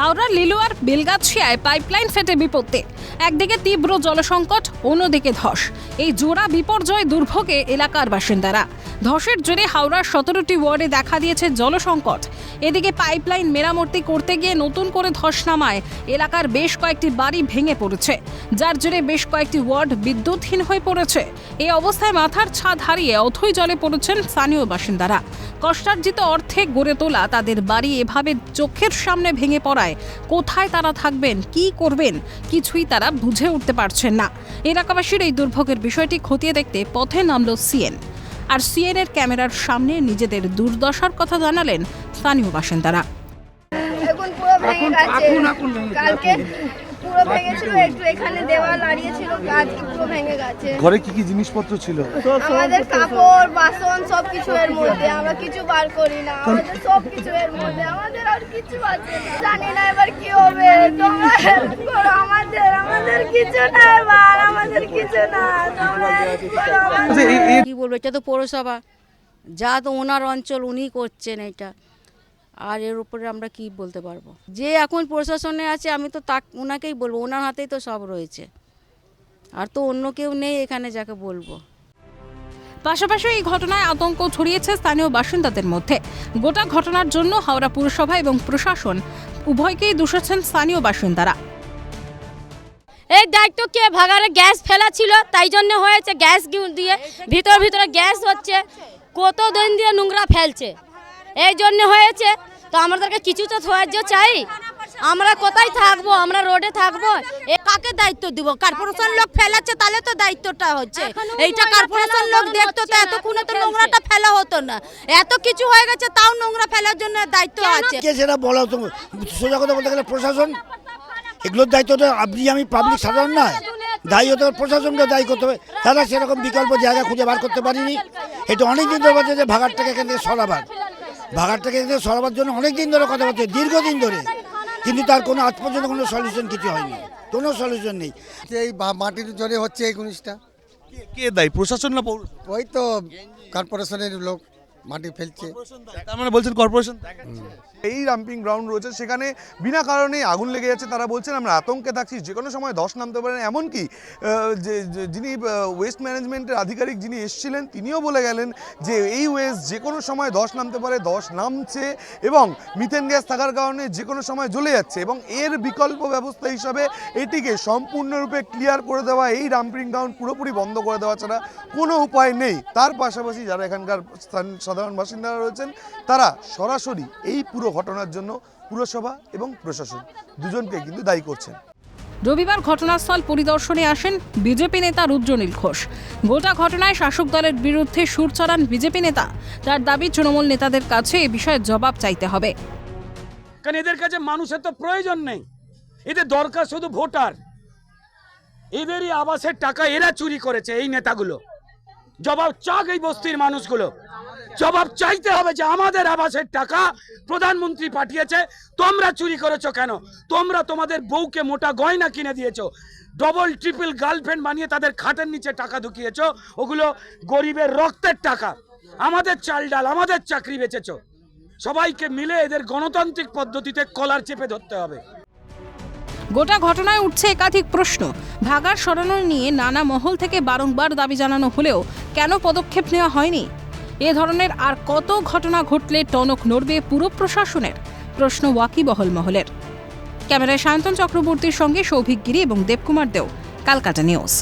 হাওড়ার লিলুয়ার বেলগাছিয়ায় পাইপলাইন ফেটে বিপত্তি। একদিকে তীব্র জলসংকট, অন্যদিকে ধস। এই জোড়া বিপর্যয় দুর্ভোগে এলাকার বাসিন্দারা। ধসের জেরে হাওড়ার 17টি ওয়ার্ডে দেখা দিয়েছে জলসংকট। এদিকে পাইপলাইন মেরামতি করতে গিয়ে নতুন করে ধস নামায় এলাকার বেশ কয়েকটি বাড়ি ভেঙে পড়েছে, যার জেরে বেশ কয়েকটি ওয়ার্ড বিদ্যুৎহীন হয়ে পড়েছে। এই অবস্থায় মাথার ছাদ হারিয়ে অথই জলে পড়েছেন স্থানীয় বাসিন্দারা। কষ্টার্জিত অর্থে গড়ে তোলা তাদের বাড়ি এভাবে চোখের সামনে ভেঙে পড়ায় কোথায় তারা থাকবেন, কি করবেন, কিছুই তারা বুঝে উঠতে পারছেন না। এলাকাবাসীর এই দুর্ভোগের বিষয়টি খতিয়ে দেখতে পথে নামল সিএন। আর সিএনের ক্যামেরার সামনে নিজেদের দুর্দশার কথা জানালেন স্থানীয় বাসিন্দারা। এখন পুরো ভেঙে গেছে, কালকে পুরো ভেঙেছিল, একটু এখানে দেওয়াল দাঁড়িয়েছিল, আজকে পুরো ভেঙে গেছে। ঘরে কি কি জিনিসপত্র ছিল? আমাদের কাপড় বাসন সবকিছু এর মধ্যে, আমরা কিছু বার করি না, আমাদের সবকিছু এর মধ্যে, আমাদের আর কিছু আছে না। জানি না এবার কি হবে, তোমরা হেল্প করো আমাদের, আমাদের কিছু না, এবার আমাদের কিছু না, তোমরা হেল্প করো আমাদের। কি বলবো, এটা তো পৌরসভা, যা তো ওনার অঞ্চল উনি করছেন এটা, আর এর উপরে আমরা কি বলতে পারবো। যে এখন প্রশাসনে আছে আমি তো ওনাকেই বলবো, ওনার হাতেই তো সব রয়েছে, আর তো অন্য কেউ নেই এখানে যাকে বলবো। পাশাপাশি এই ঘটনায় আতঙ্ক ছড়িয়েছে স্থানীয় বাসিন্দাদের মধ্যে। গোটা ঘটনার জন্য হাওড়া পুরসভা এবং প্রশাসন উভয়কেই দোষাচ্ছেন স্থানীয় বাসিন্দারা। এই দায়িত্ব কে? ভাগারে গ্যাস ফেলা ছিল, তাই জন্য হয়েছে। গ্যাস দিয়ে ভিতরে গ্যাস হচ্ছে, কত দিন দিয়ে নোংরা ফেলছে, এই জন্য হয়েছে। তো আমাদেরকে কিছু তো সাহায্য চাই। আমরা কোথায় থাকবো? আমরা রোডে থাকবো। কাকে দায়িত্ব দিব? কর্পোরেশন লোক ফেলাচ্ছে, তাহলে তো দায়িত্বটা হচ্ছে এইটা। কর্পোরেশন লোক দেখতো তো এতক্ষণে তো নোংরাটা ফেলা হতো না। এত কিছু হয়ে গেছে, তাও নোংরা ফেলার জন্য দায়িত্ব আছে। কে সেটা বলা হতো? সোজা কথা বলতে গেলে প্রশাসন, এগুলোর দায়িত্বটা আপনি আমি পাবলিক সাধারণ নয়, দায়ী হতে হবে, প্রশাসনকে দায়ী করতে হবে। তারা সেরকম বিকল্প জায়গা খুঁজে বার করতে পারিনি। এটা অনেক দিন ধরে যে ভাগাড়টাকে এখান থেকে সরাবার, ভাগাড়টাকে এখান থেকে সরাবার জন্য অনেক দিন ধরে কথা বলছে, দীর্ঘদিন ধরে, কিন্তু তার কোনো আজ পর্যন্ত কোনো সলিউশন কিছু হয়নি, কোনো সলিউশন নেই। এই মাটির জন্য হচ্ছে এই জিনিসটা। কে দায়ী, প্রশাসন না পৌর? ওই তো কর্পোরেশনের লোক মাটি ফেলছে। তার মানে বলছেন কর্পোরেশন। এই ডাম্পিং গ্রাউন্ড রয়েছে, সেখানে বিনা কারণে আগুন লেগে যাচ্ছে। তারা বলছেন আমরা আতঙ্কে থাকছি, যে কোনো সময় ধস নামতে পারেন। এমনকি যিনি ওয়েস্ট ম্যানেজমেন্টের আধিকারিক যিনি এসেছিলেন, তিনিও বলে গেলেন যে এই ওয়েস্ট যে কোনো সময় ধস নামতে পারে, ধস নামছে, এবং মিথেন গ্যাস থাকার কারণে যে কোনো সময় জ্বলে যাচ্ছে। এবং এর বিকল্প ব্যবস্থা হিসাবে এটিকে সম্পূর্ণরূপে ক্লিয়ার করে দেওয়া, এই ডাম্পিং গ্রাউন্ড পুরোপুরি বন্ধ করে দেওয়া ছাড়া কোনো উপায় নেই। তার পাশাপাশি যারা এখানকার সাধারণ বাসিন্দারা রয়েছেন, তারা সরাসরি এই পুরো ঘটনার জন্য পুরসভা এবং প্রশাসন দুজনকে কিন্তু দায়ী করছেন। রবিবার ঘটনাস্থল পরিদর্শনে আসেন বিজেপি নেতা রুদ্রনীল ঘোষ। গোটা ঘটনায় শাসক দলের বিরুদ্ধে সুর চড়ান বিজেপি নেতা। তার দাবি, তৃণমূল নেতাদের কাছে এ বিষয়ে জবাব চাইতে হবে। কারণ এদের কাছে মানুষের তো প্রয়োজন নেই, এদের দরকার শুধু ভোটার। এদেরই আবাসের টাকা এরা চুরি করেছে, এই নেতাগুলো। জবাব চাক এই বস্তির মানুষগুলো, জবাব চাইতে হবে যে আমাদের আবাসের টাকা প্রধানমন্ত্রী পাঠিয়েছে, তোমরা চুরি করেছো কেন? তোমরা তোমাদের বউকে মোটা গয়না কিনে দিয়েছো, ডবল ট্রিপল গার্লফ্রেন্ড বানিয়ে তাদের খাটের নিচে টাকা ঢুকিয়েছো। ওগুলো গরিবের রক্তের টাকা, আমাদের চাল ডাল, আমাদের চাকরি বেচেছো। সবাইকে মিলে এদের গণতান্ত্রিক পদ্ধতিতে কলার চেপে ধরতে হবে। গোটা ঘটনায় উঠছে একাধিক প্রশ্ন। ভাগাড় সরানো নিয়ে নানা মহল থেকে বারংবার দাবি জানানো হলেও কেন পদক্ষেপ নেওয়া হয়নি? এ ধরনের আর কত ঘটনা ঘটলে টনক নড়বে পুরো প্রশাসনের? প্রশ্ন ওয়াকিবহল মহলের। ক্যামেরায় সায়ন্তন চক্রবর্তীর সঙ্গে সৌভিক গিরি এবং দেবকুমার দেও, কালকাটা নিউজ।